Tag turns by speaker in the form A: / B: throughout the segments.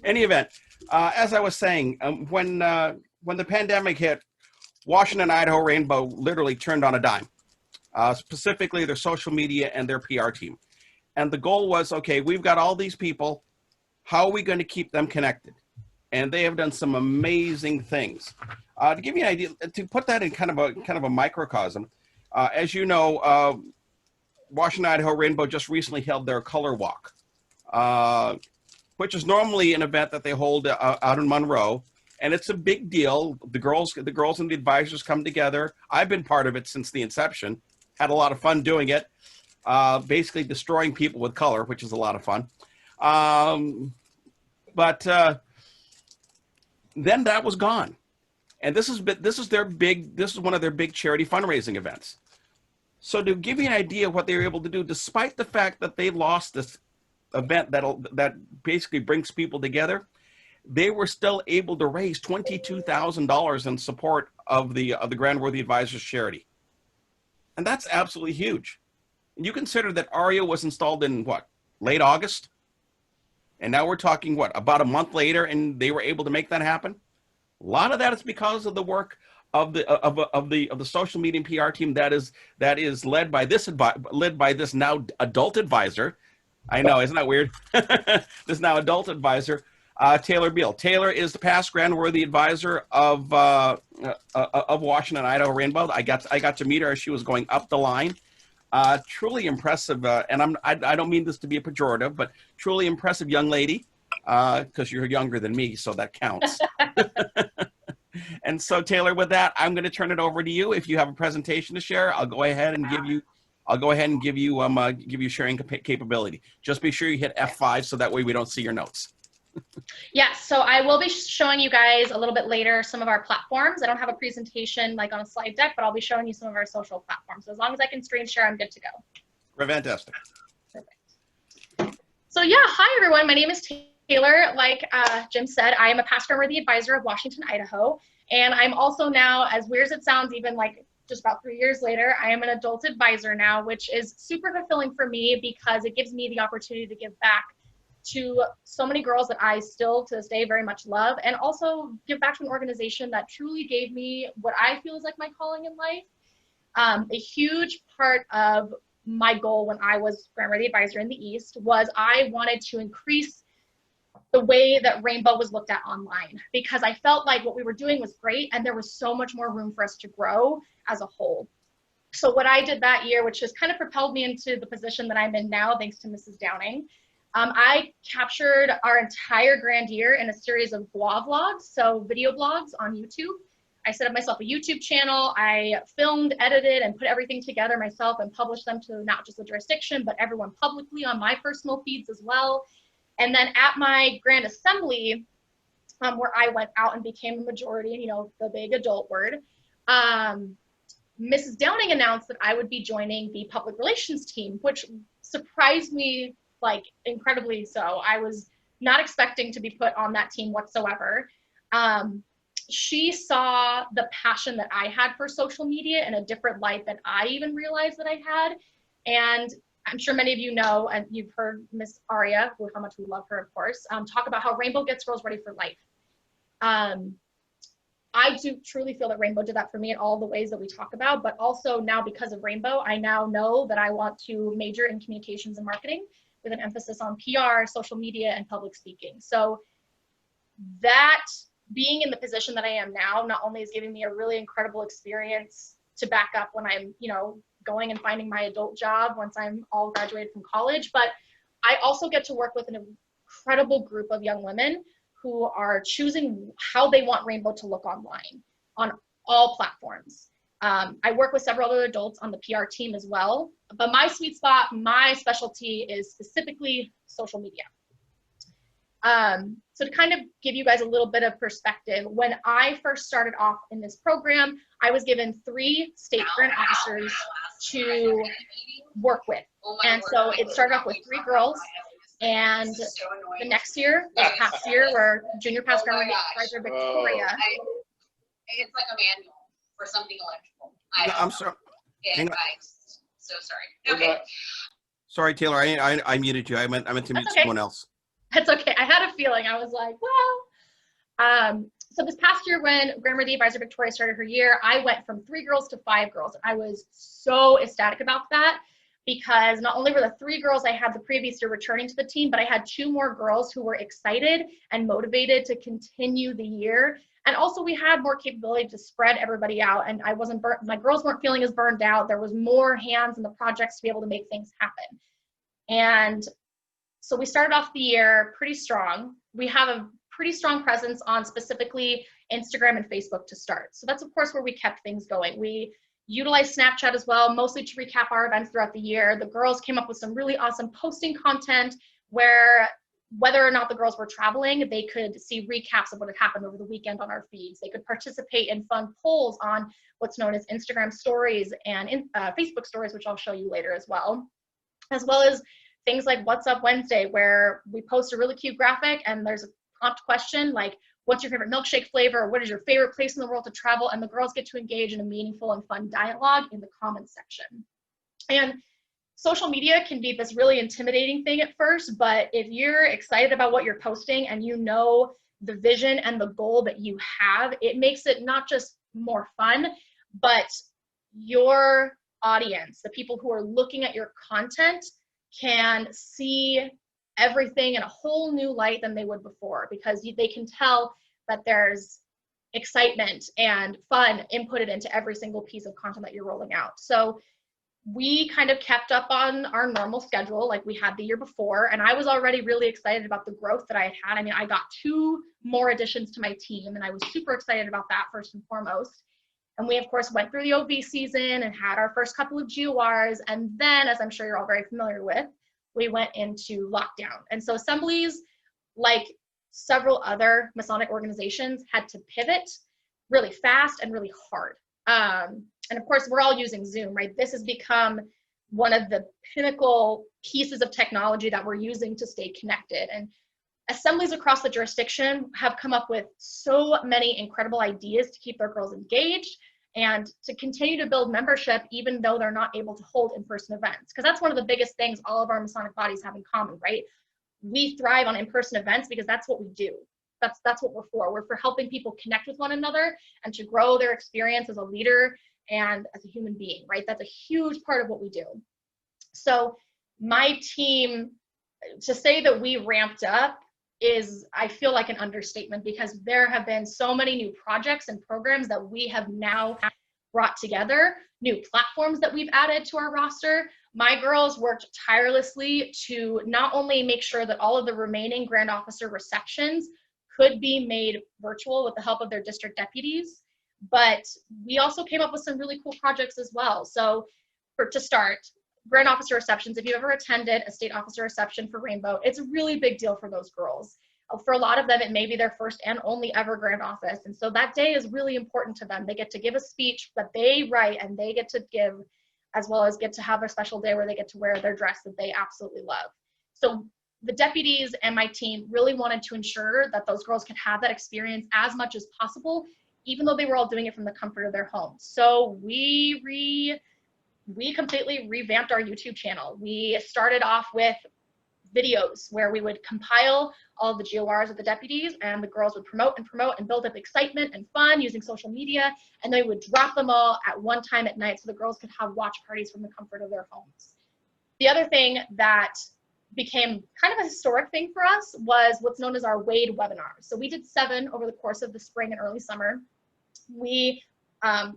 A: Any event, as I was saying, when the pandemic hit, Washington, Idaho Rainbow literally turned on a dime, specifically their social media and their PR team. And the goal was, okay, we've got all these people. How are we going to keep them connected? And they have done some amazing things. To give you an idea, to put that in kind of a microcosm, as you know, Washington, Idaho Rainbow just recently held their Color Walk, which is normally an event that they hold out in Monroe. And it's a big deal. The girls and the advisors come together. I've been part of it since the inception. Had a lot of fun doing it. Basically destroying people with color, which is a lot of fun. But then that was gone. And this is one of their big charity fundraising events. So to give you an idea of what they were able to do, despite the fact that they lost this event that basically brings people together, they were still able to raise $22,000 in support of the Grand Worthy Advisors charity. And that's absolutely huge. And you consider that ARIA was installed in what, late August? And now we're talking what, about a month later, and they were able to make that happen? A lot of that is because of the work of the social media and PR team that is led by this now adult advisor. I know, isn't that weird? This now adult advisor, Taylor Beal. Taylor is the past Grand Worthy Advisor of Washington, Idaho Rainbow. I got to meet her as she was going up the line. Truly impressive, and I don't mean this to be a pejorative, but truly impressive young lady, because you're younger than me, so that counts. And so, Taylor, with that, I'm going to turn it over to you. If you have a presentation to share, I'll go ahead and give you sharing capability. Just be sure you hit F5 so that way we don't see your notes.
B: Yes, so I will be showing you guys a little bit later some of our platforms. I don't have a presentation like on a slide deck, but I'll be showing you some of our social platforms. So as long as I can screen share, I'm good to go.
A: Fantastic.
B: Perfect. So yeah, hi everyone. My name is Taylor. Like Jim said, I am a past Grand Worthy Advisor of Washington, Idaho. And I'm also now, as weird as it sounds, even like just about 3 years later, I am an adult advisor now, which is super fulfilling for me because it gives me the opportunity to give back to so many girls that I still to this day very much love, and also give back to an organization that truly gave me what I feel is like my calling in life. A huge part of my goal when I was Grand Worthy Advisor in the East was I wanted to increase the way that Rainbow was looked at online, because I felt like what we were doing was great and there was so much more room for us to grow as a whole. So what I did that year, which has kind of propelled me into the position that I'm in now, thanks to Mrs. Downing, I captured our entire grand year in a series of vlogs, so video blogs on YouTube. I set up myself a YouTube channel. I filmed, edited, and put everything together myself and published them to not just the jurisdiction, but everyone publicly on my personal feeds as well. And then at my grand assembly, where I went out and became a majority, you know, the big adult word, Mrs. Downing announced that I would be joining the public relations team, which surprised me like incredibly so. I was not expecting to be put on that team whatsoever. She saw the passion that I had for social media in a different light than I even realized that I had. And I'm sure many of you know, and you've heard Miss Aria, how much we love her, of course, talk about how Rainbow gets girls ready for life. I do truly feel that Rainbow did that for me in all the ways that we talk about, but also now because of Rainbow, I now know that I want to major in communications and marketing with an emphasis on PR, social media, and public speaking. So that being in the position that I am now, not only is giving me a really incredible experience to back up when I'm, you know, going and finding my adult job once I'm all graduated from college, but I also get to work with an incredible group of young women who are choosing how they want Rainbow to look online on all platforms. I work with several other adults on the PR team as well, but my sweet spot, my specialty is specifically social media. So to kind of give you guys a little bit of perspective, when I first started off in this program, I was given 3 state grant officers to work with. And so it started off with 3 girls. And the next year, this past year, where junior past Grand Worthy Advisor Victoria.
C: It's like a manual for something electrical.
A: I'm sorry.
C: So sorry. Okay.
A: Sorry, Taylor. I muted you. I meant to mute someone else.
B: It's okay. I had a feeling. I was like, well, so this past year when Grandmother Advisor Victoria started her year, I went from 3 girls to 5 girls. I was so ecstatic about that because not only were the 3 girls I had the previous year returning to the team, but I had 2 more girls who were excited and motivated to continue the year. And also we had more capability to spread everybody out, and I wasn't burnt, my girls weren't feeling as burned out. There was more hands in the projects to be able to make things happen. And so we started off the year pretty strong. We have a pretty strong presence on specifically Instagram and Facebook to start. So that's of course where we kept things going. We utilized Snapchat as well, mostly to recap our events throughout the year. The girls came up with some really awesome posting content where whether or not the girls were traveling, they could see recaps of what had happened over the weekend on our feeds. They could participate in fun polls on what's known as Instagram stories and Facebook stories, which I'll show you later as well as things like What's Up Wednesday, where we post a really cute graphic and there's a prompt question like, what's your favorite milkshake flavor? What is your favorite place in the world to travel? And the girls get to engage in a meaningful and fun dialogue in the comments section. And social media can be this really intimidating thing at first, but if you're excited about what you're posting and you know the vision and the goal that you have, it makes it not just more fun, but your audience, the people who are looking at your content, can see everything in a whole new light than they would before, because they can tell that there's excitement and fun inputted into every single piece of content that you're rolling out. So we kind of kept up on our normal schedule like we had the year before, and I was already really excited about the growth that I had. I mean, I got 2 more additions to my team, and I was super excited about that first and foremost. And we, of course, went through the OV season and had our first couple of GORs. And then, as I'm sure you're all very familiar with, we went into lockdown. And so assemblies, like several other Masonic organizations, had to pivot really fast and really hard. And of course, we're all using Zoom, right? This has become one of the pinnacle pieces of technology that we're using to stay connected. And assemblies across the jurisdiction have come up with so many incredible ideas to keep their girls engaged and to continue to build membership even though they're not able to hold in-person events. Because that's one of the biggest things all of our Masonic bodies have in common, right? We thrive on in-person events because that's what we do. That's what we're for. We're for helping people connect with one another and to grow their experience as a leader and as a human being, right? That's a huge part of what we do. So my team, to say that we ramped up is, I feel like, an understatement, because there have been so many new projects and programs that we have now brought together, new platforms that we've added to our roster. My girls worked tirelessly to not only make sure that all of the remaining Grand Officer receptions could be made virtual with the help of their district deputies, but we also came up with some really cool projects as well. So to start, Grand Officer receptions, if you've ever attended a state officer reception for Rainbow, it's a really big deal for those girls. For a lot of them, it may be their first and only ever Grand Office. And so that day is really important to them. They get to give a speech that they write and they get to give, as well as get to have a special day where they get to wear their dress that they absolutely love. So the deputies and my team really wanted to ensure that those girls could have that experience as much as possible, even though they were all doing it from the comfort of their homes. So we completely revamped our YouTube channel. We started off with videos where we would compile all of the GORs of the deputies, and the girls would promote and build up excitement and fun using social media, and they would drop them all at one time at night so the girls could have watch parties from the comfort of their homes. The other thing that became kind of a historic thing for us was what's known as our WADE webinars. So we did 7 over the course of the spring and early summer. We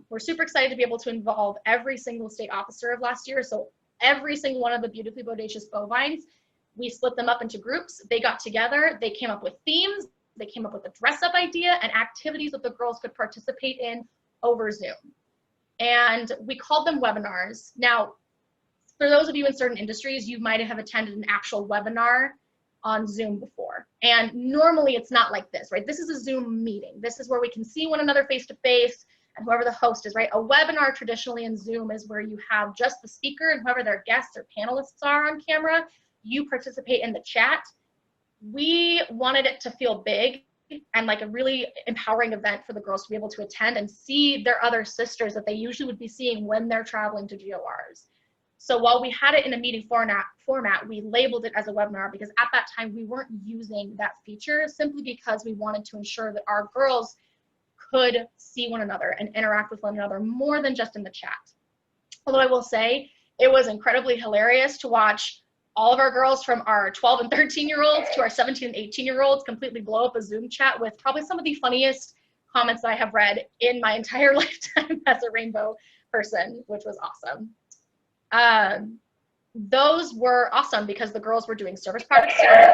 B: were super excited to be able to involve every single state officer of last year. So every single one of the beautifully bodacious bovines, we split them up into groups. They got together, they came up with themes, they came up with a dress up idea and activities that the girls could participate in over Zoom. And we called them webinars. Now, for those of you in certain industries, you might have attended an actual webinar on Zoom before. And normally it's not like this, right? This is a Zoom meeting. This is where we can see one another face to face and whoever the host is, right? A webinar traditionally in Zoom is where you have just the speaker and whoever their guests or panelists are on camera. You participate in the chat. We wanted it to feel big and like a really empowering event for the girls to be able to attend and see their other sisters that they usually would be seeing when they're traveling to GORs. So while we had it in a meeting format, we labeled it as a webinar because at that time we weren't using that feature simply because we wanted to ensure that our girls could see one another and interact with one another more than just in the chat. Although I will say it was incredibly hilarious to watch all of our girls from our 12 and 13-year-olds to our 17 and 18-year-olds completely blow up a Zoom chat with probably some of the funniest comments I have read in my entire lifetime as a rainbow person, which was awesome. Those were awesome because the girls were doing service projects together,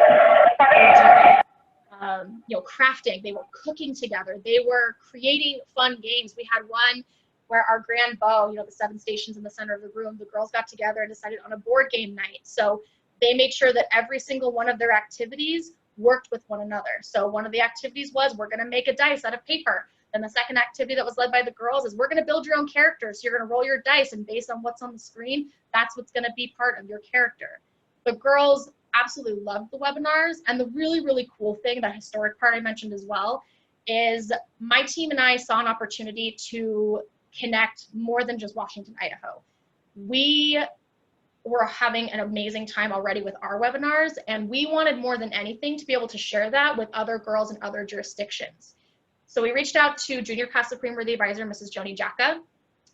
B: crafting, they were cooking together, they were creating fun games. We had one where our grand bow, the 7 stations in the center of the room, the girls got together and decided on a board game night. So they made sure that every single one of their activities worked with one another. So one of the activities was, we're gonna make a dice out of paper. Then the second activity that was led by the girls is, we're gonna build your own character. So you're gonna roll your dice, and based on what's on the screen, that's what's gonna be part of your character. The girls absolutely loved the webinars. And the really, really cool thing, that historic part I mentioned as well, is my team and I saw an opportunity to connect more than just Washington, Idaho. We were having an amazing time already with our webinars, and we wanted more than anything to be able to share that with other girls in other jurisdictions. So we reached out to Junior Past Supreme Worthy Advisor, Mrs. Joni Jacka,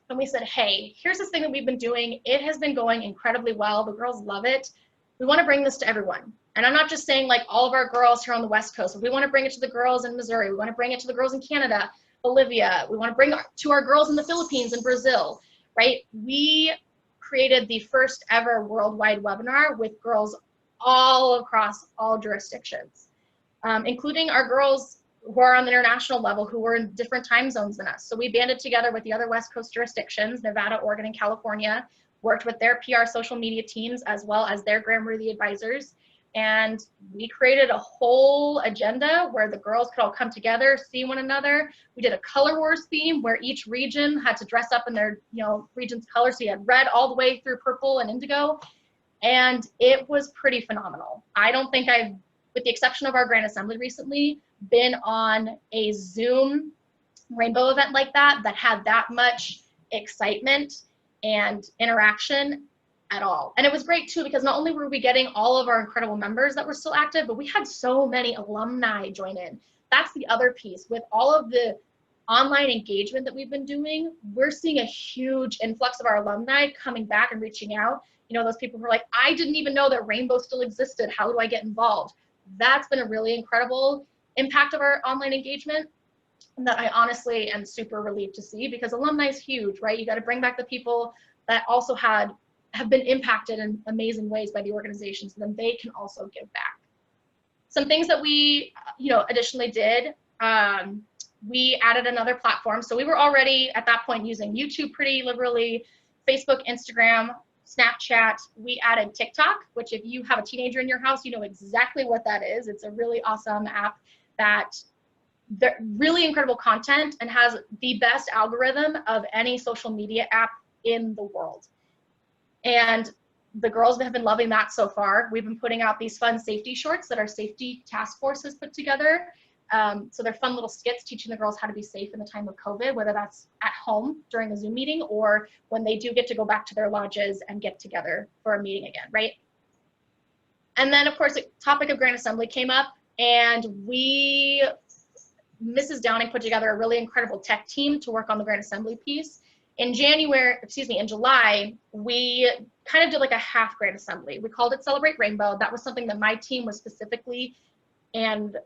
B: and we said, hey, here's this thing that we've been doing. It has been going incredibly well. The girls love it. We want to bring this to everyone. And I'm not just saying like all of our girls here on the West Coast. We want to bring it to the girls in Missouri. We want to bring it to the girls in Canada, Bolivia. We want to bring it to our girls in the Philippines and Brazil, right? We created the first ever worldwide webinar with girls all across all jurisdictions, including our girls who are on the international level who were in different time zones than us. So we banded together with the other West Coast jurisdictions, Nevada, Oregon, and California, worked with their PR social media teams as well as their Graham-worthy advisors. And we created a whole agenda where the girls could all come together, see one another. We did a color wars theme where each region had to dress up in their region's colors. So you had red all the way through purple and indigo. And it was pretty phenomenal. I don't think I've, with the exception of our Grand Assembly recently, been on a Zoom rainbow event like that had that much excitement and interaction at all. And it was great too, because not only were we getting all of our incredible members that were still active, but we had so many alumni join in. That's the other piece. With all of the online engagement that we've been doing, we're seeing a huge influx of our alumni coming back and reaching out. Those people who are like, I didn't even know that Rainbow still existed. How do I get involved? That's been a really incredible impact of our online engagement that I honestly am super relieved to see, because alumni is huge, right? You got to bring back the people that also have been impacted in amazing ways by the organization, so then they can also give back. Some things that we, additionally did, we added another platform. So we were already at that point using YouTube pretty liberally, Facebook, Instagram, Snapchat. We added TikTok, which if you have a teenager in your house, you know exactly what that is. It's a really awesome app that really incredible content and has the best algorithm of any social media app in the world. And the girls have been loving that so far. We've been putting out these fun safety shorts that our safety task force has put together. So they're fun little skits teaching the girls how to be safe in the time of COVID, whether that's at home during a Zoom meeting or when they do get to go back to their lodges and get together for a meeting again, right? And then of course, the topic of Grand Assembly came up, and Mrs. Downing put together a really incredible tech team to work on the Grand Assembly piece. In July, we kind of did like a half Grand Assembly. We called it Celebrate Rainbow. That was something that my team was specifically and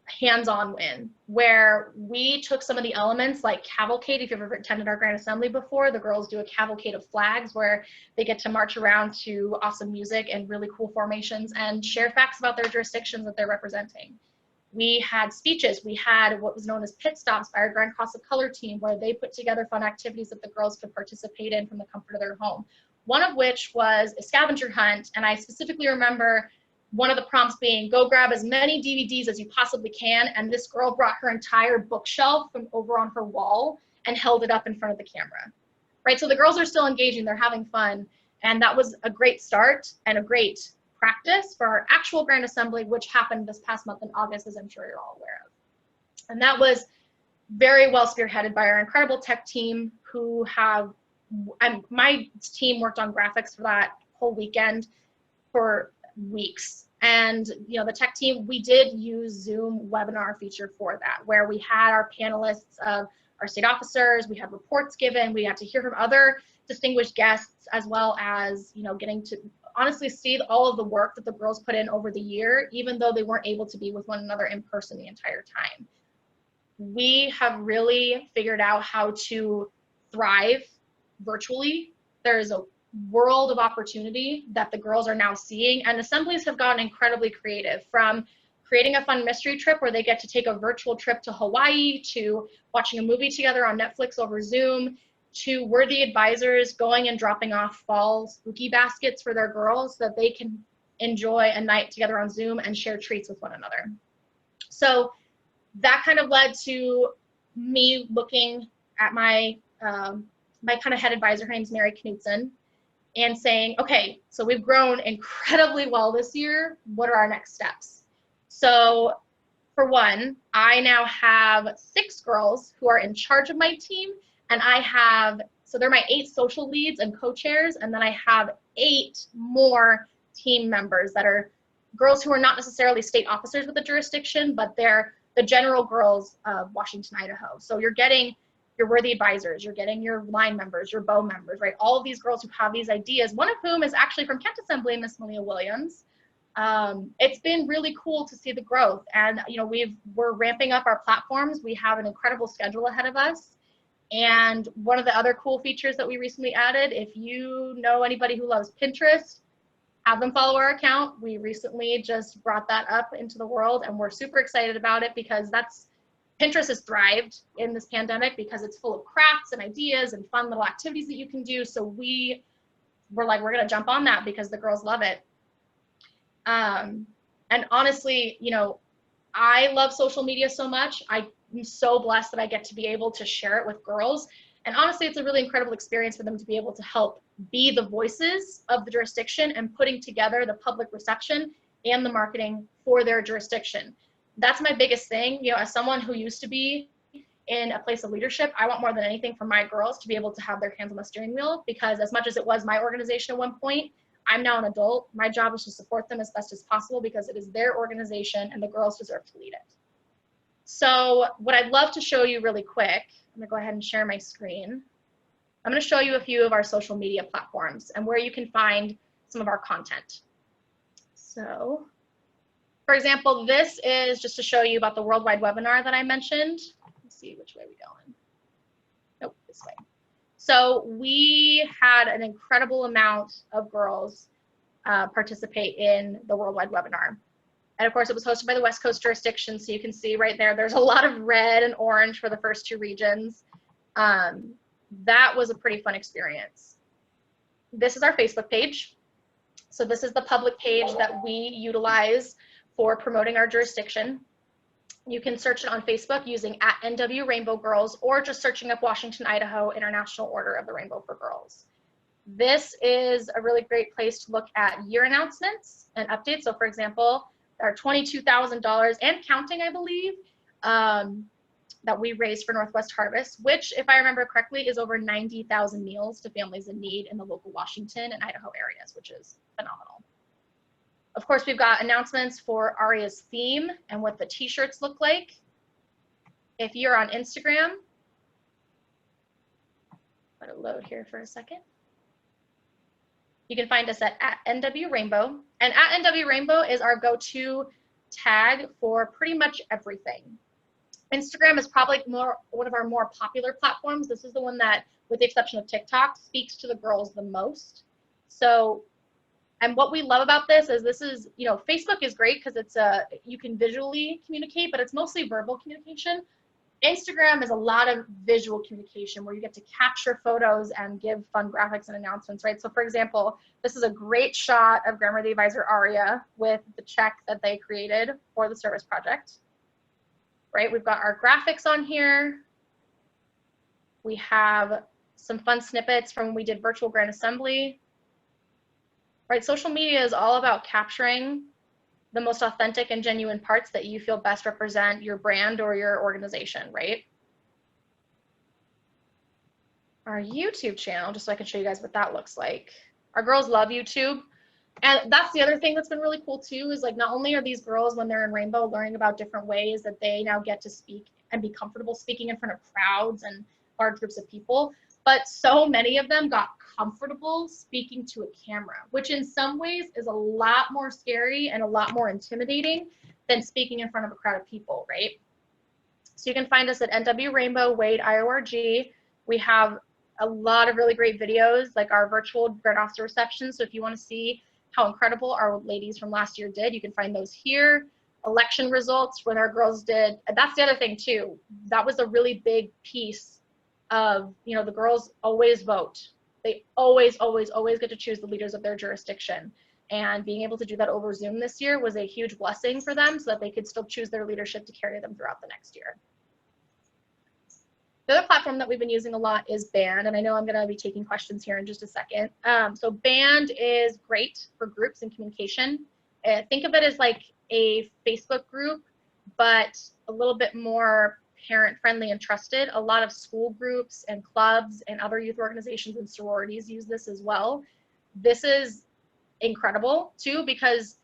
B: hands-on in, where we took some of the elements like cavalcade. If you've ever attended our Grand Assembly before, the girls do a cavalcade of flags where they get to march around to awesome music and really cool formations and share facts about their jurisdictions that they're representing. We had speeches. We had what was known as pit stops by our Grand Cross of Color team, where they put together fun activities that the girls could participate in from the comfort of their home. One of which was a scavenger hunt, and I specifically remember one of the prompts being, go grab as many DVDs as you possibly can, and this girl brought her entire bookshelf from over on her wall and held it up in front of the camera, right? So the girls are still engaging, they're having fun, and that was a great start and a great practice for our actual Grand Assembly, which happened this past month in August, as I'm sure you're all aware of. And that was very well spearheaded by our incredible tech team, who have my team worked on graphics for that whole weekend for weeks. And you know, the tech team, we did use Zoom webinar feature for that, where we had our panelists of our state officers, we had reports given, we had to hear from other distinguished guests, as well as, you know, getting to honestly see all of the work that the girls put in over the year, even though they weren't able to be with one another in person the entire time. We have really figured out how to thrive virtually. There is a world of opportunity that the girls are now seeing, and assemblies have gotten incredibly creative, from creating a fun mystery trip where they get to take a virtual trip to Hawaii, to watching a movie together on Netflix over Zoom, to worthy advisors going and dropping off fall spooky baskets for their girls so that they can enjoy a night together on Zoom and share treats with one another. So that kind of led to me looking at my my kind of head advisor, her name's Mary Knutson, and saying, okay, so we've grown incredibly well this year. What are our next steps? So for one, I now have 6 girls who are in charge of my team, and I have, so they're my 8 social leads and co-chairs, and then I have 8 more team members that are girls who are not necessarily state officers with the jurisdiction, but they're the general girls of Washington, Idaho. So you're getting your worthy advisors, you're getting your line members, your bow members, right? All of these girls who have these ideas, one of whom is actually from Kent Assembly, Miss Malia Williams. It's been really cool to see the growth, and you know, we're ramping up our platforms. We have an incredible schedule ahead of us. And one of the other cool features that we recently added, if you know anybody who loves Pinterest, have them follow our account. We recently just brought that up into the world, and we're super excited about it because Pinterest has thrived in this pandemic because it's full of crafts and ideas and fun little activities that you can do. So we're like, we're gonna jump on that because the girls love it. And honestly, you know, I love social media so much. I'm so blessed that I get to be able to share it with girls. And honestly, it's a really incredible experience for them to be able to help be the voices of the jurisdiction and putting together the public reception and the marketing for their jurisdiction. That's my biggest thing. You know, as someone who used to be in a place of leadership, I want more than anything for my girls to be able to have their hands on the steering wheel, because as much as it was my organization at one point, I'm now an adult. My job is to support them as best as possible because it is their organization and the girls deserve to lead it. So what I'd love to show you really quick, I'm gonna go ahead and share my screen. I'm gonna show you a few of our social media platforms and where you can find some of our content. So, for example, this is just to show you about the worldwide webinar that I mentioned. Let's see, which way are we going? Nope, this way. So we had an incredible amount of girls participate in the worldwide webinar. And of course, it was hosted by the West Coast jurisdiction. So you can see right there, there's a lot of red and orange for the first 2 regions. That was a pretty fun experience. This is our Facebook page. So this is the public page that we utilize for promoting our jurisdiction. You can search it on Facebook using @NW Rainbow Girls, or just searching up Washington, Idaho International Order of the Rainbow for Girls. This is a really great place to look at year announcements and updates. So for example, our $22,000 and counting, I believe, that we raised for Northwest Harvest, which, if I remember correctly, is over 90,000 meals to families in need in the local Washington and Idaho areas, which is phenomenal. Of course, we've got announcements for ARIA's theme and what the t-shirts look like. If you're on Instagram, let it load here for a second. You can find us at @NW Rainbow, and @NW Rainbow is our go-to tag for pretty much everything. Instagram is probably one of our more popular platforms. This is the one that, with the exception of TikTok, speaks to the girls the most. So, and what we love about this is, you know, Facebook is great because it's you can visually communicate, but it's mostly verbal communication. Instagram is a lot of visual communication where you get to capture photos and give fun graphics and announcements, right? So for example, this is a great shot of Grammar the Advisor Aria with the check that they created for the service project, right? We've got our graphics on here. We have some fun snippets from when we did virtual Grand Assembly, right? Social media is all about capturing the most authentic and genuine parts that you feel best represent your brand or your organization, right? our YouTube channel, just so I can show you guys what that looks like. Our girls love YouTube. And that's the other thing that's been really cool too, is like not only are these girls when they're in Rainbow learning about different ways that they now get to speak and be comfortable speaking in front of crowds and large groups of people, but so many of them got comfortable speaking to a camera, which in some ways is a lot more scary and a lot more intimidating than speaking in front of a crowd of people, right? So you can find us at NW Rainbow Wade IORG. We have a lot of really great videos, like our virtual grant officer reception. So if you want to see how incredible our ladies from last year did, you can find those here. Election results when our girls did. And that's the other thing too. That was a really big piece of, you know, the girls always vote. They always, always, always get to choose the leaders of their jurisdiction. And being able to do that over Zoom this year was a huge blessing for them so that they could still choose their leadership to carry them throughout the next year. The other platform that we've been using a lot is Band, and I know I'm going to be taking questions here in just a second. So Band is great for groups and communication. Think of it as like a Facebook group, but a little bit more parent-friendly and trusted. A lot of school groups and clubs and other youth organizations and sororities use this as well. This is incredible too, because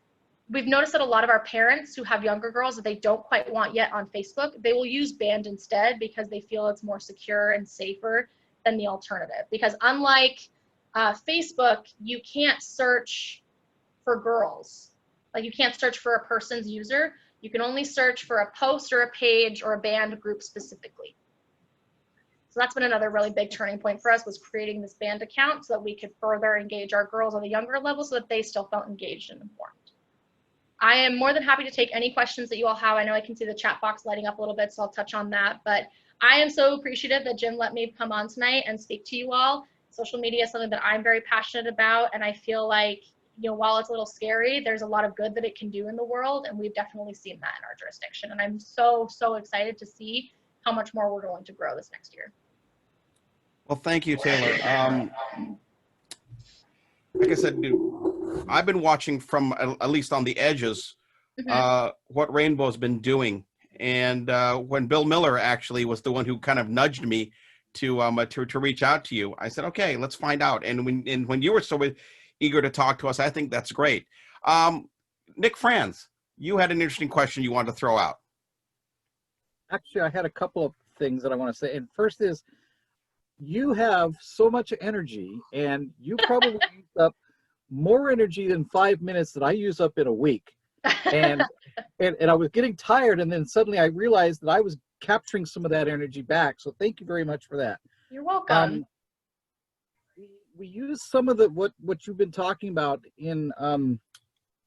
B: we've noticed that a lot of our parents who have younger girls that they don't quite want yet on Facebook, they will use Band instead because they feel it's more secure and safer than the alternative. Because unlike Facebook, you can't search for girls. Like you can't search for a person's user. You can only search for a post or a page or a band group specifically. So that's been another really big turning point for us, was creating this Band account so that we could further engage our girls on the younger level so that they still felt engaged and informed. I am more than happy to take any questions that you all have. I know I can see the chat box lighting up a little bit, so I'll touch on that. But I am so appreciative that Jim let me come on tonight and speak to you all. Social media is something that I'm very passionate about, and I feel like, you know, while it's a little scary, there's a lot of good that it can do in the world, and we've definitely seen that in our jurisdiction. And I'm so, so excited to see how much more we're going to grow this next year.
A: Well, thank you, Taylor. Like I said, I've been watching from at least on the edges what Rainbow's been doing. And when Bill Miller actually was the one who kind of nudged me to reach out to you, I said, okay, let's find out. And when you were so eager to talk to us, I think that's great. Nick Franz, you had an interesting question you wanted to throw out.
D: Actually, I had a couple of things that I want to say. And first is, you have so much energy, and you probably use up more energy than 5 minutes that I use up in a week. And I was getting tired, and then suddenly I realized that I was capturing some of that energy back. So thank you very much for that.
B: You're welcome.
D: We use some of the what you've been talking about in I'm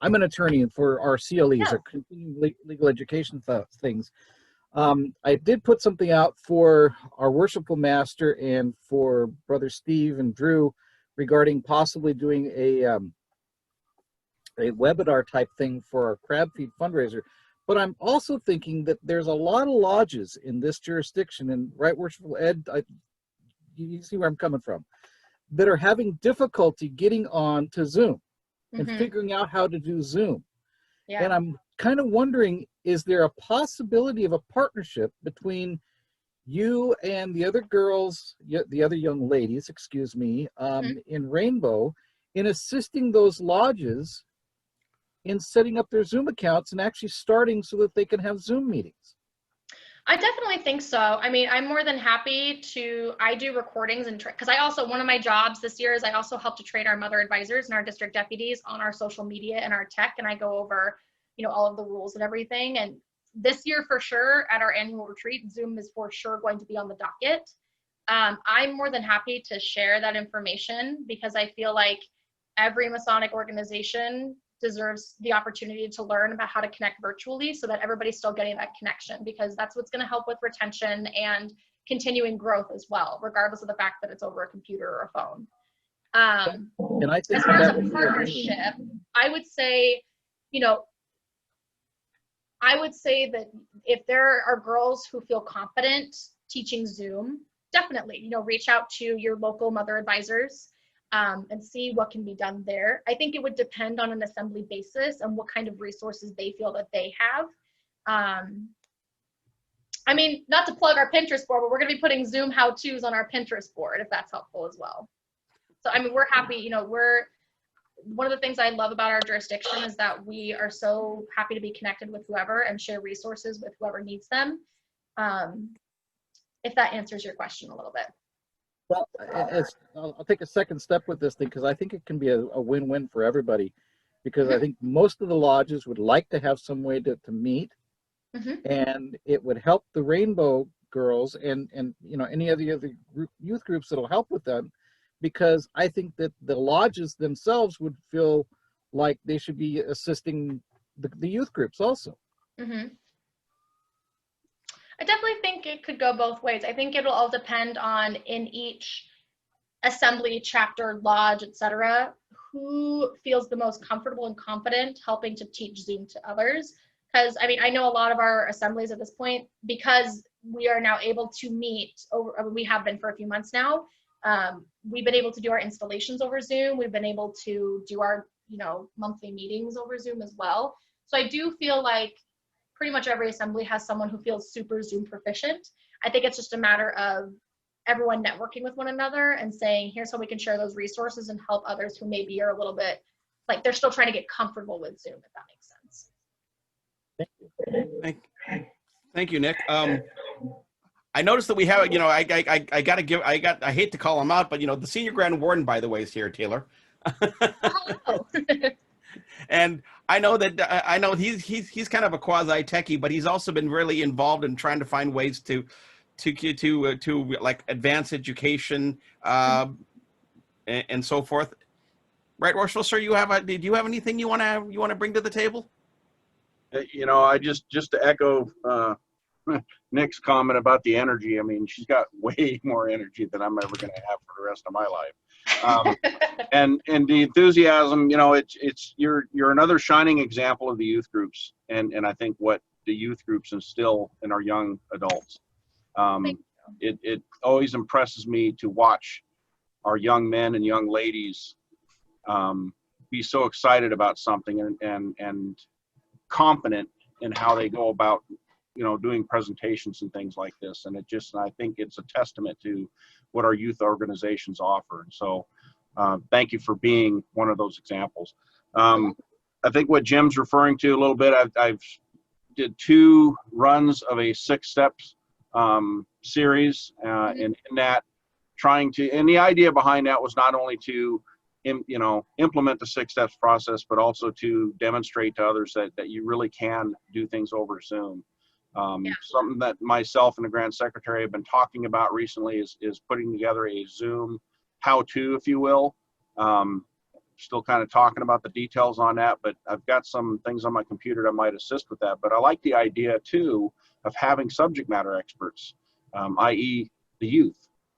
D: an attorney for our CLEs, our continuing legal education things. I did put something out for our worshipful master and for Brother Steve and Drew regarding possibly doing a webinar type thing for our crab feed fundraiser. But I'm also thinking that there's a lot of lodges in this jurisdiction, and right, worshipful Ed, you see where I'm coming from, that are having difficulty getting on to Zoom and figuring out how to do Zoom. Yeah. And I'm kind of wondering, is there a possibility of a partnership between you and the other girls, the other young ladies, excuse me, in Rainbow, in assisting those lodges in setting up their Zoom accounts and actually starting so that they can have Zoom meetings?
B: I definitely think so. I mean, I'm more than happy to, I do recordings and, because I also, one of my jobs this year is I also help to train our mother advisors and our district deputies on our social media and our tech, and I go over, you know, all of the rules and everything. And this year for sure at our annual retreat, Zoom is for sure going to be on the docket. I'm more than happy to share that information because I feel like every Masonic organization deserves the opportunity to learn about how to connect virtually so that everybody's still getting that connection, because that's what's going to help with retention and continuing growth as well, regardless of the fact that it's over a computer or a phone.
D: And I think
B: as far as a partnership, I would say, you know, I would say that if there are girls who feel confident teaching Zoom, definitely, you know, reach out to your local mother advisors and see what can be done there. I think it would depend on an assembly basis and what kind of resources they feel that they have. I mean, not to plug our Pinterest board, but we're going to be putting Zoom how-tos on our Pinterest board, if that's helpful as well. So, I mean, we're happy, you know, one of the things I love about our jurisdiction is that we are so happy to be connected with whoever and share resources with whoever needs them. If that answers your question a little bit.
D: Well, I'll take a second step with this thing because I think it can be a win-win for everybody. Because I think most of the lodges would like to have some way to meet, and it would help the Rainbow Girls and you know any of the other youth groups that'll help with them, because I think that the lodges themselves would feel like they should be assisting the youth groups also.
B: I definitely think it could go both ways. I think it'll all depend on in each assembly, chapter, lodge, etc., who feels the most comfortable and confident helping to teach Zoom to others. Because I mean, I know a lot of our assemblies at this point, because we are now able to meet over, we have been for a few months now. We've been able to do our installations over Zoom. We've been able to do our, you know, monthly meetings over Zoom as well. So I do feel like pretty much every assembly has someone who feels super Zoom proficient. I think it's just a matter of everyone networking with one another and saying, here's how we can share those resources and help others who maybe are a little bit, like they're still trying to get comfortable with Zoom, if that makes sense.
A: Thank you, Nick. I noticed that we have, you know, I hate to call him out, but you know, the senior grand warden, by the way, is here, Taylor.
B: Oh.
A: And I know that I know he's kind of a quasi techie, but he's also been really involved in trying to find ways to like advance education and so forth. Right, Rochelle, sir, do you have anything you want to bring to the table?
E: You know, I just to echo Nick's comment about the energy. I mean, she's got way more energy than I'm ever going to have for the rest of my life. And the enthusiasm, you know, you're another shining example of the youth groups, and I think what the youth groups instill in our young adults. It always impresses me to watch our young men and young ladies be so excited about something and confident in how they go about, you know, doing presentations and things like this. And I think it's a testament to what our youth organizations offer. And so thank you for being one of those examples. I think what Jim's referring to a little bit, I've did 2 runs of a 6 steps series in that and the idea behind that was not only to implement the 6 steps process, but also to demonstrate to others that you really can do things over Zoom. Something that myself and the Grand Secretary have been talking about recently is putting together a Zoom how-to, if you will. Still kind of talking about the details on that, but I've got some things on my computer that might assist with that. But I like the idea too of having subject matter experts, i.e. the youth,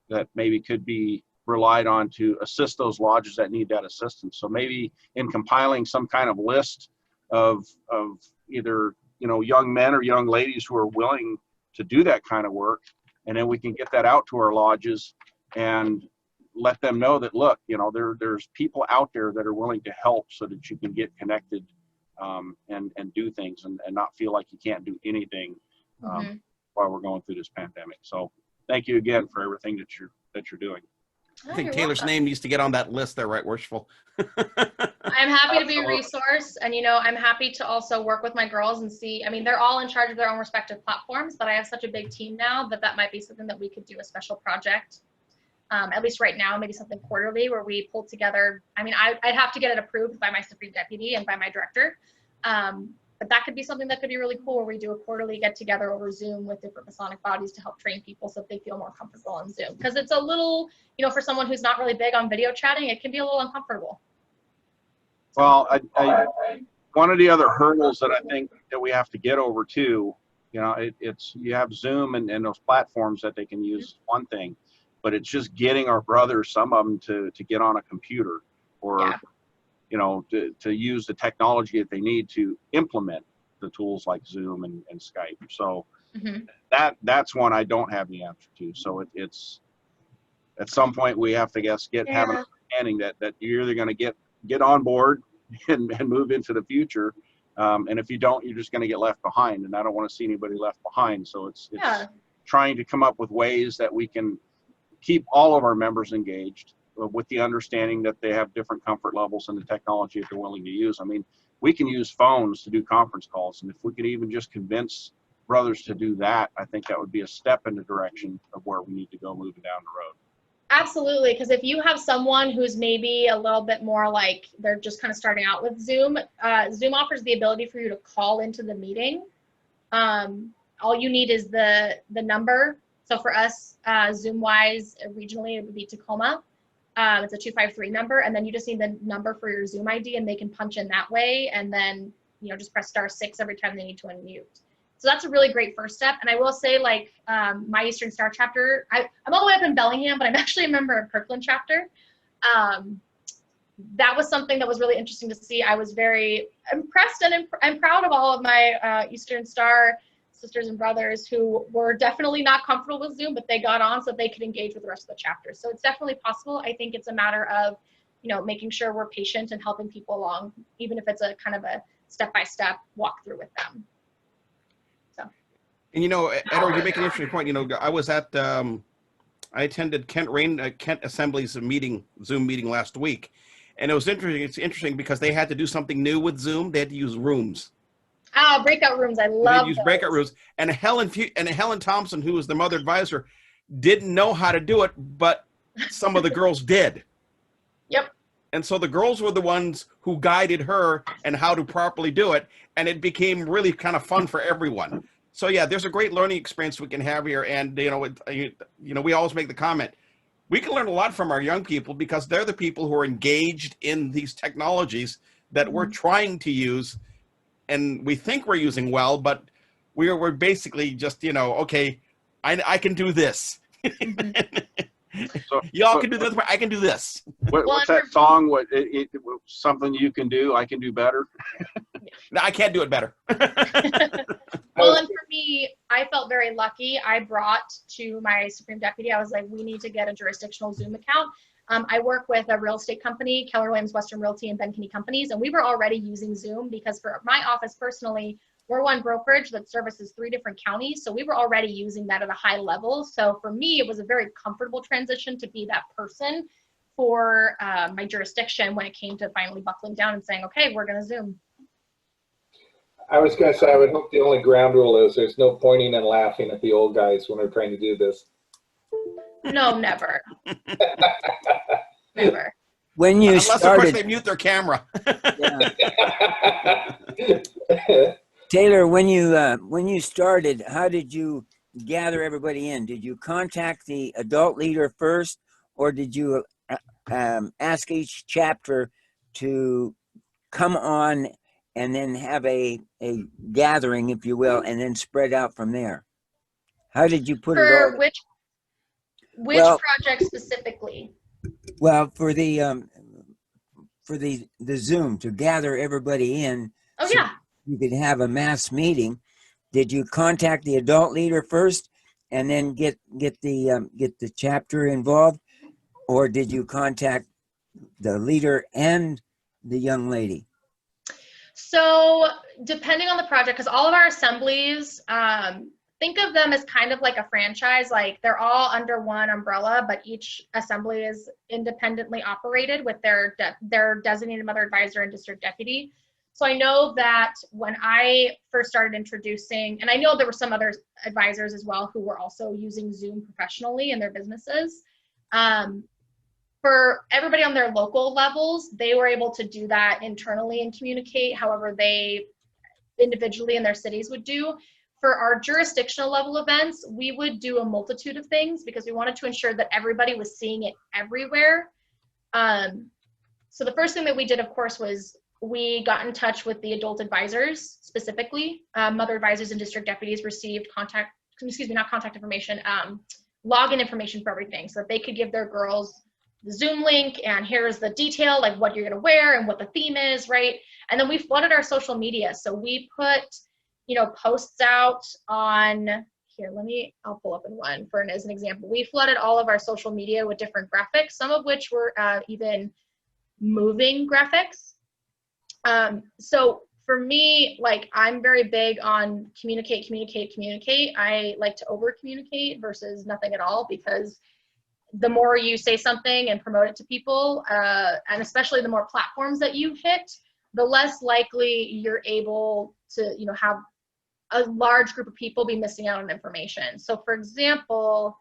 E: that maybe could be relied on to assist those lodges that need that assistance. So maybe in compiling some kind of list of either, you know, young men or young ladies who are willing to do that kind of work, and then we can get that out to our lodges and let them know that, look, you know, there's people out there that are willing to help so that you can get connected and do things and not feel like you can't do anything while we're going through this pandemic. So thank you again for everything that you're doing.
A: I think Taylor's name needs to get on that list there, right, Worshipful?
B: I'm happy to be a resource, and you know, I'm happy to also work with my girls and see. I mean, they're all in charge of their own respective platforms, but I have such a big team now that might be something that we could do a special project. At least right now, maybe something quarterly where we pull together. I mean, I'd have to get it approved by my Supreme Deputy and by my director. But that could be something that could be really cool where we do a quarterly get together over Zoom with different Masonic bodies to help train people so that they feel more comfortable on Zoom. Because it's a little, you know, for someone who's not really big on video chatting, it can be a little uncomfortable.
E: Well, one of the other hurdles that I think that we have to get over too, you know, it's you have Zoom and those platforms that they can use one thing, but it's just getting our brothers, some of them, to get on a computer or, you know, to use the technology that they need to implement the tools like Zoom and Skype. So that's one I don't have the answer to. So it's at some point we have to have an understanding that you're either going to get on board and move into the future, And if you don't, you're just going to get left behind. And I don't want to see anybody left behind. So it's
B: Yeah.
E: trying to come up with ways that we can keep all of our members engaged with the understanding that they have different comfort levels in the technology that they're willing to use. I mean, we can use phones to do conference calls. And if we could even just convince brothers to do that, I think that would be a step in the direction of where we need to go moving down the road.
B: Absolutely, because if you have someone who's maybe a little bit more like they're just kind of starting out with Zoom, Zoom offers the ability for you to call into the meeting. All you need is the number. So for us, Zoom-wise, regionally, it would be Tacoma. It's a 253 number, and then you just need the number for your Zoom ID, and they can punch in that way, and then just press *6 every time they need to unmute. So that's a really great first step. And I will say, like, my Eastern Star chapter, I'm all the way up in Bellingham, but I'm actually a member of Kirkland chapter. That was something that was really interesting to see. I was very impressed, and I'm proud of all of my Eastern Star sisters and brothers who were definitely not comfortable with Zoom, but they got on so they could engage with the rest of the chapter. So it's definitely possible. I think it's a matter of, making sure we're patient and helping people along, even if it's a kind of a step-by-step walkthrough with them.
A: And Edward, you make an interesting point. I was at I attended Kent Assembly's Zoom meeting last week, and it was interesting. It's interesting because they had to do something new with Zoom. They had to use rooms.
B: Ah, breakout rooms. I love
A: They use breakout rooms. And Helen Thompson, who was the mother advisor, didn't know how to do it, but some of the girls did.
B: Yep.
A: And so the girls were the ones who guided her and how to properly do it, and it became really kind of fun for everyone. So yeah, there's a great learning experience we can have here, and we always make the comment, we can learn a lot from our young people because they're the people who are engaged in these technologies that we're trying to use, and we think we're using well, but we're basically just okay, I can do this.
E: So,
A: Y'all can do this, but I can do this.
E: What's that song? Something you can do, I can do better.
A: No, I can't do it better.
B: Well, and for me, I felt very lucky. I brought to my Supreme Deputy, I was like, we need to get a jurisdictional Zoom account. I work with a real estate company, Keller Williams Western Realty and Ben Kinney Companies, and we were already using Zoom because for my office personally, we're one brokerage that services 3 different counties. So we were already using that at a high level. So for me, it was a very comfortable transition to be that person for my jurisdiction when it came to finally buckling down and saying, okay, we're going to Zoom.
F: I was going to say, I would hope the only ground rule is there's no pointing and laughing at the old guys when they're trying to do this.
B: No, never. Never.
G: When you
A: Unless, of course,
G: started,
A: they mute their camera.
G: Taylor, when you started, how did you gather everybody in? Did you contact the adult leader first, or did you ask each chapter to come on and then have a gathering, if you will, and then spread out from there? How did you put it all?
B: For which project specifically?
G: Well, for the Zoom, to gather everybody in.
B: Oh,
G: so
B: yeah.
G: you could have a mass meeting. Did you contact the adult leader first and then get the chapter involved, or did you contact the leader and the young lady?
B: So depending on the project, because all of our assemblies, think of them as kind of like a franchise, like they're all under one umbrella, but each assembly is independently operated with their designated mother advisor and district deputy. So I know that when I first started introducing, and I know there were some other advisors as well who were also using Zoom professionally in their businesses. For everybody on their local levels, they were able to do that internally and communicate however they individually in their cities would do. For our jurisdictional level events, we would do a multitude of things because we wanted to ensure that everybody was seeing it everywhere. So the first thing that we did, of course, was we got in touch with the adult advisors specifically. Mother advisors and district deputies received login information for everything so that they could give their girls the Zoom link and here's the detail, like what you're gonna wear and what the theme is, right? And then we flooded our social media. So we put, posts out on, here, I'll pull up in one as an example. We flooded all of our social media with different graphics, some of which were even moving graphics. So for me, like, I'm very big on communicate, communicate, communicate. I like to over communicate versus nothing at all, because the more you say something and promote it to people, and especially the more platforms that you hit, the less likely you're able to, you know, have a large group of people be missing out on information. So for example,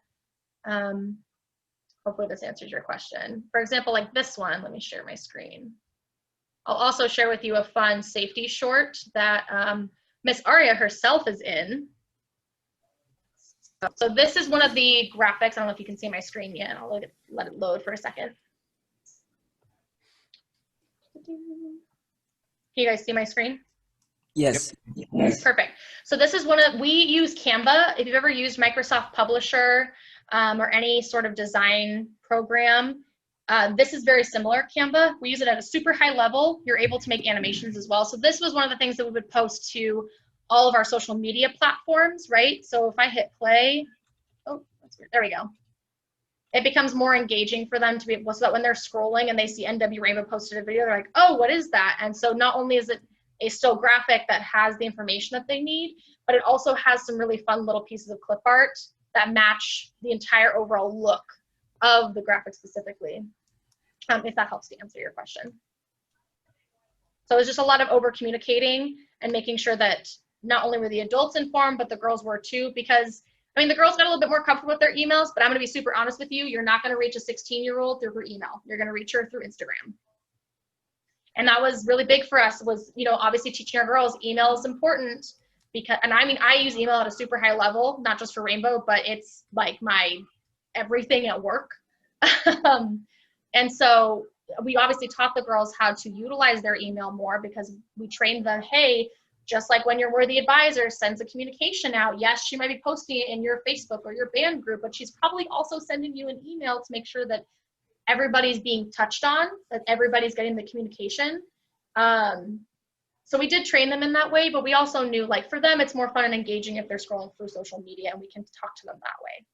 B: hopefully this answers your question. For example, like this one, let me share my screen. I'll also share with you a fun safety short that Miss Aria herself is in. So this is one of the graphics. I don't know if you can see my screen yet. I'll let it load for a second. Can you guys see my screen?
G: Yes.
B: Yes. Perfect. So this is we use Canva. If you've ever used Microsoft Publisher or any sort of design program, this is very similar, Canva. We use it at a super high level. You're able to make animations as well. So this was one of the things that we would post to all of our social media platforms, right? So if I hit play, oh, that's weird. There we go. It becomes more engaging for them to be able, so that when they're scrolling and they see NW Rainbow posted a video, they're like, oh, what is that? And so not only is it a still graphic that has the information that they need, but it also has some really fun little pieces of clip art that match the entire overall look of the graphic specifically, if that helps to answer your question. So it's just a lot of over communicating and making sure that not only were the adults informed, but the girls were too, because I mean, the girls got a little bit more comfortable with their emails, but I'm gonna be super honest with you, you're not gonna reach a 16-year-old through her email. You're gonna reach her through Instagram. And that was really big for us, was, you know, obviously teaching our girls email is important, because, and I mean, I use email at a super high level, not just for Rainbow, but it's like my everything at work. And so we obviously taught the girls how to utilize their email more, because we trained them, hey, just like when your worthy advisor sends a communication out, yes, she might be posting it in your Facebook or your band group, but she's probably also sending you an email to make sure that everybody's being touched on, that everybody's getting the communication. So we did train them in that way, but we also knew, like, for them, it's more fun and engaging if they're scrolling through social media, and we can talk to them that way.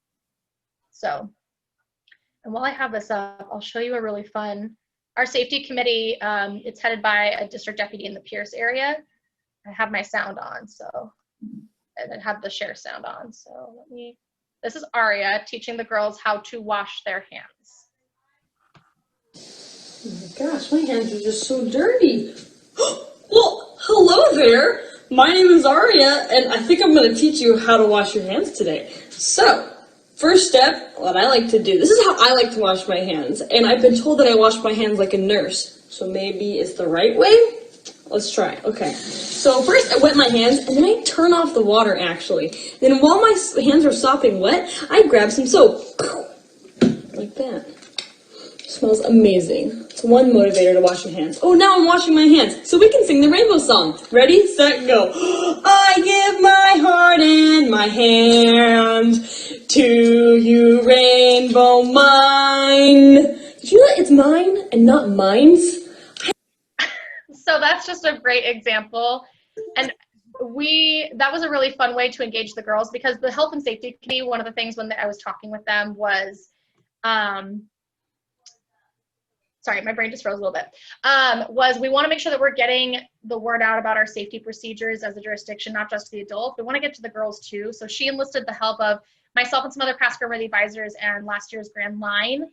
B: So, and while I have this up, I'll show you a really fun, our safety committee, it's headed by a district deputy in the Pierce area. I have my sound on, so, and I have the share sound on. So let me, this is Aria teaching the girls how to wash their hands.
H: Oh my gosh, my hands are just so dirty. Well, hello there. My name is Aria, and I think I'm going to teach you how to wash your hands today. So, first step, what I like to do, this is how I like to wash my hands, and I've been told that I wash my hands like a nurse, so maybe it's the right way? Let's try. Okay. So first I wet my hands, and then I turn off the water, actually. Then while my hands are sopping wet, I grab some soap. Like that. Smells amazing. It's one motivator to wash your hands. Oh, now I'm washing my hands, so we can sing the Rainbow song. Ready, set, go. I give my heart and my hand to you, Rainbow mine. Did you know that it's mine and not mine's?
B: So that's just a great example. And that was a really fun way to engage the girls, because the health and safety committee, one of the things when I was talking with them was, sorry, my brain just froze a little bit, was we want to make sure that we're getting the word out about our safety procedures as a jurisdiction, not just to the adults. We want to get to the girls too. So she enlisted the help of myself and some other past worthy advisors and last year's Grand Line,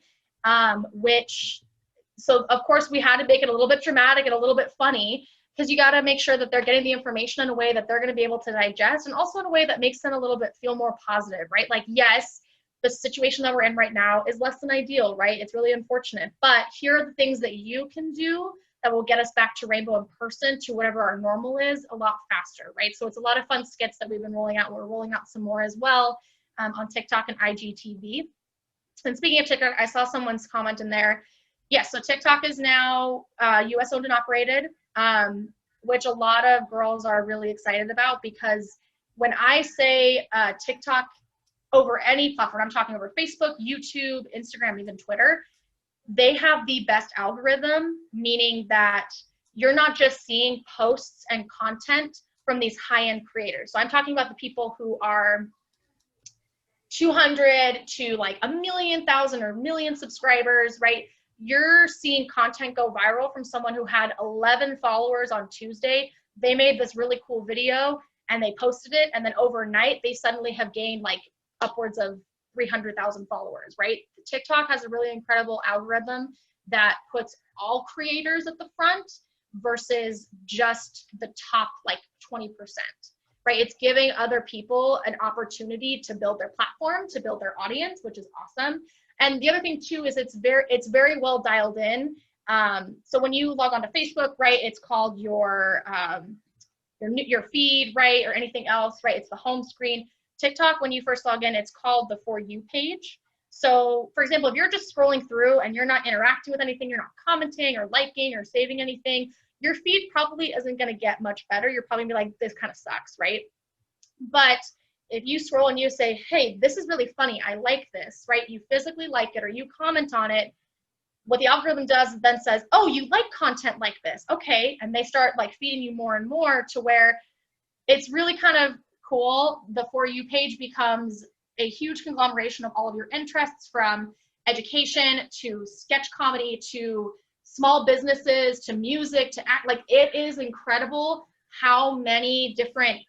B: so of course we had to make it a little bit dramatic and a little bit funny, because you got to make sure that they're getting the information in a way that they're going to be able to digest, and also in a way that makes them a little bit feel more positive, right? Like, yes, the situation that we're in right now is less than ideal, right? It's really unfortunate, but here are the things that you can do that will get us back to Rainbow in person, to whatever our normal is, a lot faster, right? So it's a lot of fun skits that we've been rolling out. We're rolling out some more as well on TikTok and IGTV. And speaking of TikTok, I saw someone's comment in there. Yes, so TikTok is now US owned and operated, which a lot of girls are really excited about, because when I say TikTok over any platform, I'm talking over Facebook, YouTube, Instagram, even Twitter, they have the best algorithm, meaning that you're not just seeing posts and content from these high-end creators. So I'm talking about the people who are 200 to like 1,000,000 or million subscribers, right? You're seeing content go viral from someone who had 11 followers on Tuesday they made this really cool video and they posted it, and then overnight they suddenly have gained like upwards of 300,000 followers, right? TikTok has a really incredible algorithm that puts all creators at the front versus just the top like 20%, right? It's giving other people an opportunity to build their platform, to build their audience, which is awesome. And the other thing too is it's very well dialed in. So when you log on to Facebook, right, it's called your feed, right, or anything else, right? It's the home screen. TikTok, when you first log in, it's called the For You page. So for example, if you're just scrolling through and you're not interacting with anything, you're not commenting or liking or saving anything, your feed probably isn't going to get much better. You're probably gonna be like, this kind of sucks, right? But if you scroll and you say, hey, this is really funny, I like this, right? You physically like it or you comment on it, what the algorithm does is then says, oh, you like content like this, okay. And they start like feeding you more and more to where it's really kind of cool. The For You page becomes a huge conglomeration of all of your interests, from education to sketch comedy to small businesses to music to act. Like, it is incredible how many different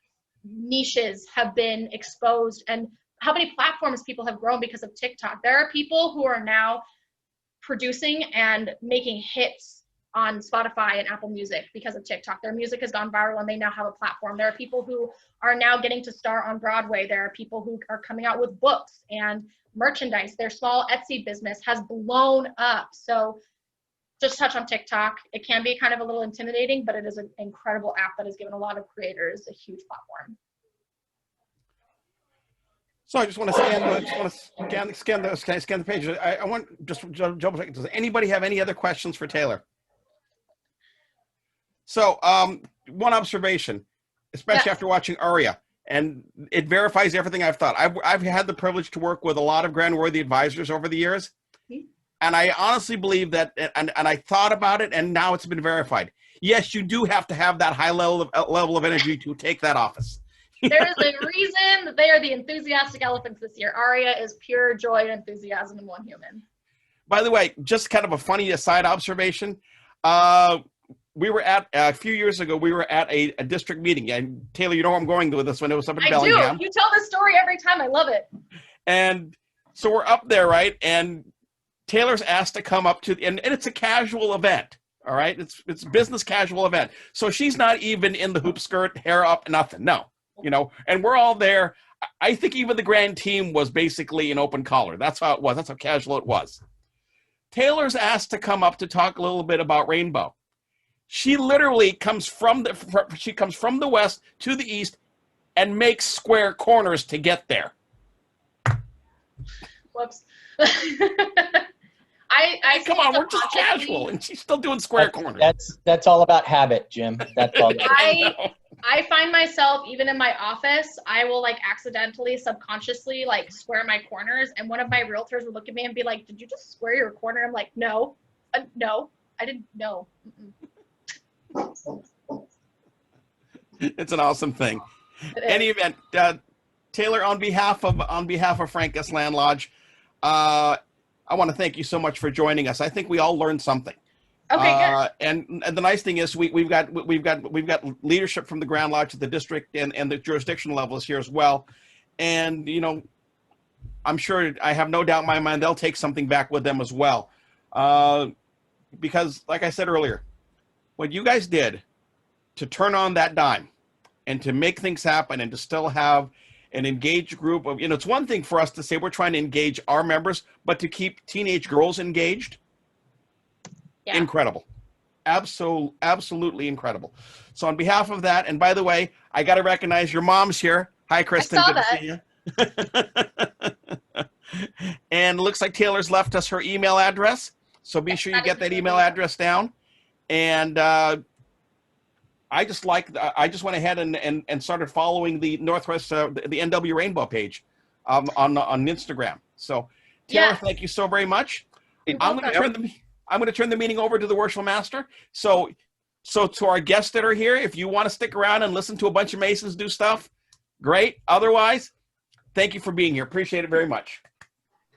B: niches have been exposed and how many platforms people have grown because of TikTok. There are people who are now producing and making hits on Spotify and Apple Music because of TikTok. Their music has gone viral and they now have a platform. There are people who are now getting to star on Broadway. There are people who are coming out with books and merchandise. Their small Etsy business has blown up. So just touch on TikTok. It can be kind of a little intimidating, but it is an incredible app that has given a lot of creators a huge platform.
A: So I just want to scan the page. I want just double check. Does anybody have any other questions for Taylor? So one observation, especially after watching Aria, and it verifies everything I've thought. I've had the privilege to work with a lot of grant-worthy advisors over the years, and I honestly believe that, and I thought about it, and now it's been verified. Yes, you do have to have that high level of energy to take that office.
B: There is a reason that they are the enthusiastic elephants this year. Aria is pure joy and enthusiasm in one human.
A: By the way, just kind of a funny aside observation. We were at, a few years ago, we were at a district meeting. And Taylor, you know where I'm going with this one. It was up in Bellingham.
B: I do. You tell this story every time. I love it.
A: And so we're up there, right? And Taylor's asked to come up to, and it's a casual event. All right. It's a business casual event. So she's not even in the hoop skirt, hair up, nothing. No. You know, and we're all there. I think even the grand team was basically an open collar. That's how it was. That's how casual it was. Taylor's asked to come up to talk a little bit about Rainbow. She literally comes from the west to the east and makes square corners to get there.
B: Whoops. I
A: come on, we're just casual, and she's still doing square corners.
I: That's all about habit, Jim. That's all.
B: I find myself, even in my office, I will like accidentally, subconsciously like square my corners, and one of my realtors would look at me and be like, "Did you just square your corner?" I'm like, "No, no, I didn't. No."
A: It's an awesome thing. Any event, Taylor, on behalf of Frank S. Land Lodge, I want to thank you so much for joining us. I think we all learned something.
B: Okay, good.
A: And the nice thing is we've got leadership from the Grand Lodge at the district and the jurisdictional levels here as well. And you know, I'm sure, I have no doubt in my mind they'll take something back with them as well. Because like I said earlier, what you guys did to turn on that dime and to make things happen and to still have an engaged group of, you know, it's one thing for us to say we're trying to engage our members, but to keep teenage girls engaged. Yeah. Incredible. Absolutely incredible. So on behalf of that, and by the way, I got to recognize your mom's here. Hi, Kristen.
B: I saw
A: Good to see you. And it looks like Taylor's left us her email address. So be sure you get that email address down. And I just went ahead and started following the Northwest, the NW Rainbow page on Instagram. So Taylor, thank you so very much. I'm going to turn the meeting over to the Worshipful Master. So to our guests that are here, if you want to stick around and listen to a bunch of Masons do stuff, great. Otherwise, thank you for being here. Appreciate it very much.